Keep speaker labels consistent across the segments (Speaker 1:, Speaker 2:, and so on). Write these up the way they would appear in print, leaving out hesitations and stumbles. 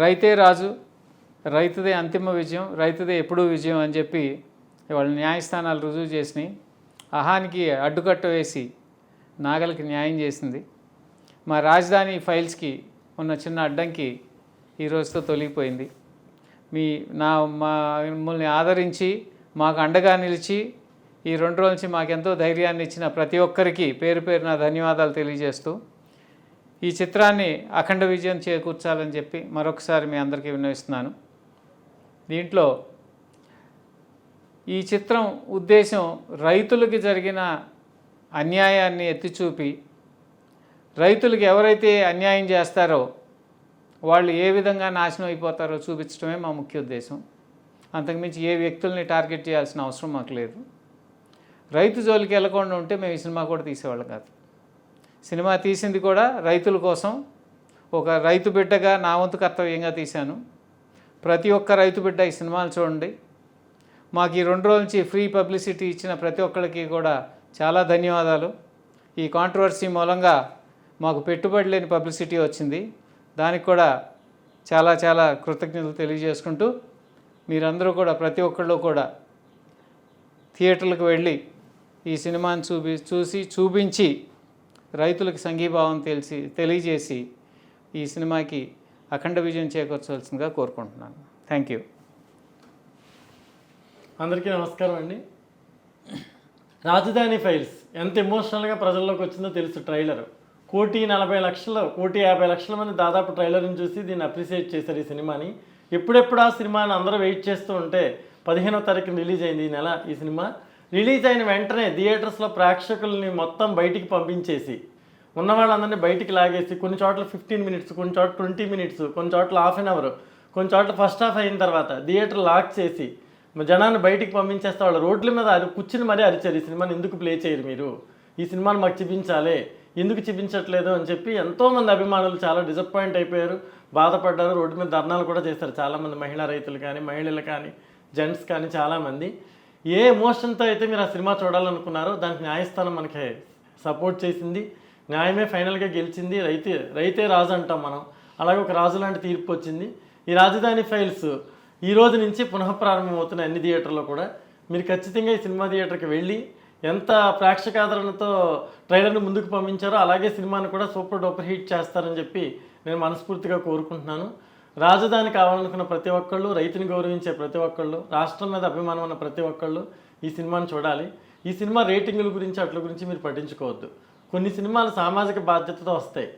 Speaker 1: రైతే రాజు, రైతుదే అంతిమ విజయం, రైతుదే ఎప్పుడూ విజయం అని చెప్పి ఇవాళ న్యాయస్థానాలు రుజువు చేసినాయి. అహానికి అడ్డుకట్ట వేసి నాగలికి న్యాయం చేసింది. మా రాజధాని ఫైల్స్కి ఉన్న చిన్న అడ్డంకి ఈ రోజుతో తొలగిపోయింది. మమ్మల్ని ఆదరించి మాకు అండగా నిలిచి ఈ 2 రోజుల నుంచి మాకెంతో ధైర్యాన్ని ఇచ్చిన ప్రతి ఒక్కరికి పేరు పేరున ధన్యవాదాలు తెలియజేస్తూ ఈ చిత్రాన్ని అఖండ విజయం చేకూర్చాలని చెప్పి మరొకసారి మీ అందరికీ విన్నవిస్తున్నాను. దీంట్లో ఈ చిత్రం ఉద్దేశం రైతులకి జరిగిన అన్యాయాన్ని ఎత్తిచూపి రైతులకు ఎవరైతే అన్యాయం చేస్తారో వాళ్ళు ఏ విధంగా నాశనం అయిపోతారో చూపించడమే మా ముఖ్య ఉద్దేశం. అంతకుమించి ఏ వ్యక్తుల్ని టార్గెట్ చేయాల్సిన అవసరం మాకు లేదు. రైతు జోలికి వెళ్ళకుండా ఉంటే మేము ఈ సినిమా కూడా తీసేవాళ్ళం కాదు. సినిమా తీసింది కూడా రైతుల కోసం, ఒక రైతు బిడ్డగా నా వంతు కర్తవ్యంగా తీశాను. ప్రతి ఒక్క రైతు బిడ్డ ఈ సినిమాలు చూడండి. మాకు ఈ 2 రోజుల నుంచి ఫ్రీ పబ్లిసిటీ ఇచ్చిన ప్రతి ఒక్కరికి కూడా చాలా ధన్యవాదాలు. ఈ కాంట్రవర్సీ మూలంగా మాకు పెట్టుబడి లేని పబ్లిసిటీ వచ్చింది. దానికి కూడా చాలా చాలా కృతజ్ఞతలు తెలియజేసుకుంటూ మీరందరూ కూడా ప్రతి ఒక్కళ్ళు కూడా థియేటర్లకు వెళ్ళి ఈ సినిమాని చూపించి రైతులకు సంఘీభావం తెలియజేసి ఈ సినిమాకి అఖండ విజయం చేకూర్చవలసిందిగా కోరుకుంటున్నాను. Thank you.
Speaker 2: అందరికీ నమస్కారం అండి. రాజధాని ఫైల్స్ ఎంత ఎమోషనల్గా ప్రజల్లోకి వచ్చిందో తెలుసు. ట్రైలర్ 1,40,00,000 మంది దాదాపు ట్రైలర్ని చూసి దీన్ని అప్రిషియేట్ చేశారు ఈ సినిమాని. ఎప్పుడెప్పుడు ఆ సినిమాని అందరూ వెయిట్ చేస్తూ ఉంటే 15వ తారీఖున రిలీజ్ అయింది ఈ నెల. ఈ సినిమా రిలీజ్ అయిన వెంటనే థియేటర్స్లో ప్రేక్షకుల్ని మొత్తం బయటికి పంపించేసి ఉన్న వాళ్ళందరినీ బయటికి లాగేసి కొన్ని చోట్ల 15 మినిట్స్, కొన్ని చోట్ల 20 మినిట్స్, కొన్ని చోట్ల ½ అన్ అవర్, కొన్ని చోట్ల ఫస్ట్ హాఫ్ అయిన తర్వాత థియేటర్ లాక్ చేసి జనాన్ని బయటికి పంపించేస్తే వాళ్ళు రోడ్ల మీద కూర్చుని మరీ అరిచారు, ఈ సినిమాని ఎందుకు ప్లే చేయరు మీరు, ఈ సినిమాని మాకు చూపించాలి, ఎందుకు చూపించట్లేదు అని చెప్పి ఎంతోమంది అభిమానులు చాలా డిసప్పాయింట్ అయిపోయారు, బాధపడ్డారు. రోడ్డు మీద ధర్నాలు కూడా చేశారు చాలామంది మహిళా రైతులు కానీ, మహిళలు కానీ, జెంట్స్ కానీ చాలామంది. ఏ ఎమోషన్తో అయితే మీరు ఆ సినిమా చూడాలనుకున్నారో దానికి న్యాయస్థానం మనకి సపోర్ట్ చేసింది. న్యాయమే ఫైనల్గా గెలిచింది. రైతే రాజు అంటాం మనం, అలాగే ఒక రాజు లాంటి తీర్పు వచ్చింది. ఈ రాజధాని ఫైల్స్ ఈ రోజు నుంచి పునఃప్రారంభమవుతున్నాయి అన్ని థియేటర్లో కూడా. మీరు ఖచ్చితంగా ఈ సినిమా థియేటర్కి వెళ్ళి ఎంత ప్రేక్షకాదరణతో ట్రైలర్ని ముందుకు పంపించారో అలాగే సినిమాని కూడా సూపర్ డూపర్ హిట్ చేస్తారని చెప్పి నేను మనస్ఫూర్తిగా కోరుకుంటున్నాను. రాజధాని కావాలనుకున్న ప్రతి ఒక్కళ్ళు, రైతుని గౌరవించే ప్రతి ఒక్కళ్ళు, రాష్ట్రం మీద అభిమానం ఉన్న ప్రతి ఒక్కళ్ళు ఈ సినిమాని చూడాలి. ఈ సినిమా రేటింగుల గురించి అట్ల గురించి మీరు పట్టించుకోవద్దు. కొన్ని సినిమాలు సామాజిక బాధ్యతతో వస్తాయి,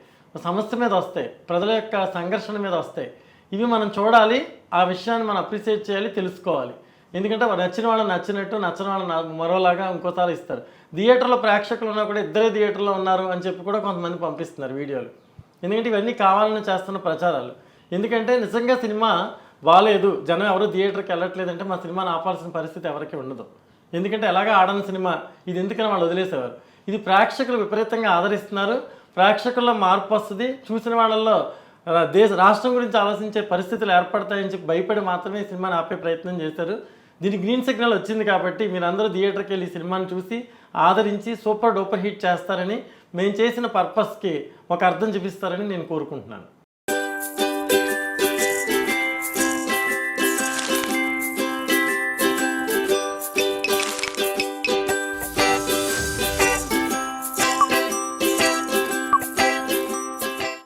Speaker 2: సమస్య మీద వస్తాయి, ప్రజల యొక్క సంఘర్షణ మీద వస్తాయి. ఇవి మనం చూడాలి, ఆ విషయాన్ని మనం అప్రిషియేట్ చేయాలి, తెలుసుకోవాలి. ఎందుకంటే నచ్చిన వాళ్ళని నచ్చినట్టు, నచ్చిన వాళ్ళని మరోలాగా ఇంకోసారి ఇస్తారు. థియేటర్లో ప్రేక్షకులు ఉన్నా కూడా ఇద్దరే థియేటర్లో ఉన్నారు అని చెప్పి కూడా కొంతమంది పంపిస్తున్నారు వీడియోలు. ఎందుకంటే ఇవన్నీ కావాలని చేస్తున్న ప్రచారాలు. ఎందుకంటే నిజంగా సినిమా బాగాలేదు, జనం ఎవరు థియేటర్కి వెళ్ళట్లేదంటే మా సినిమాని ఆపాల్సిన పరిస్థితి ఎవరికి ఉండదు. ఎందుకంటే ఎలాగా ఆడని సినిమా ఇది, ఎందుకని వాళ్ళు వదిలేసేవారు. ఇది ప్రేక్షకులు విపరీతంగా ఆదరిస్తున్నారు, ప్రేక్షకుల్లో మార్పు వస్తుంది, చూసిన వాళ్ళల్లో రాష్ట్రం గురించి ఆలోచించే పరిస్థితులు ఏర్పడతాయని చెప్పి భయపడి మాత్రమే ఈ సినిమాని ఆపే ప్రయత్నం చేశారు. దీనికి గ్రీన్ సిగ్నల్ వచ్చింది కాబట్టి మీరందరూ థియేటర్కి వెళ్ళి ఈ సినిమాని చూసి ఆదరించి సూపర్ డూపర్ హిట్ చేస్తారని, మేము చేసిన పర్పస్కి ఒక అర్థం చూపిస్తారని నేను కోరుకుంటున్నాను.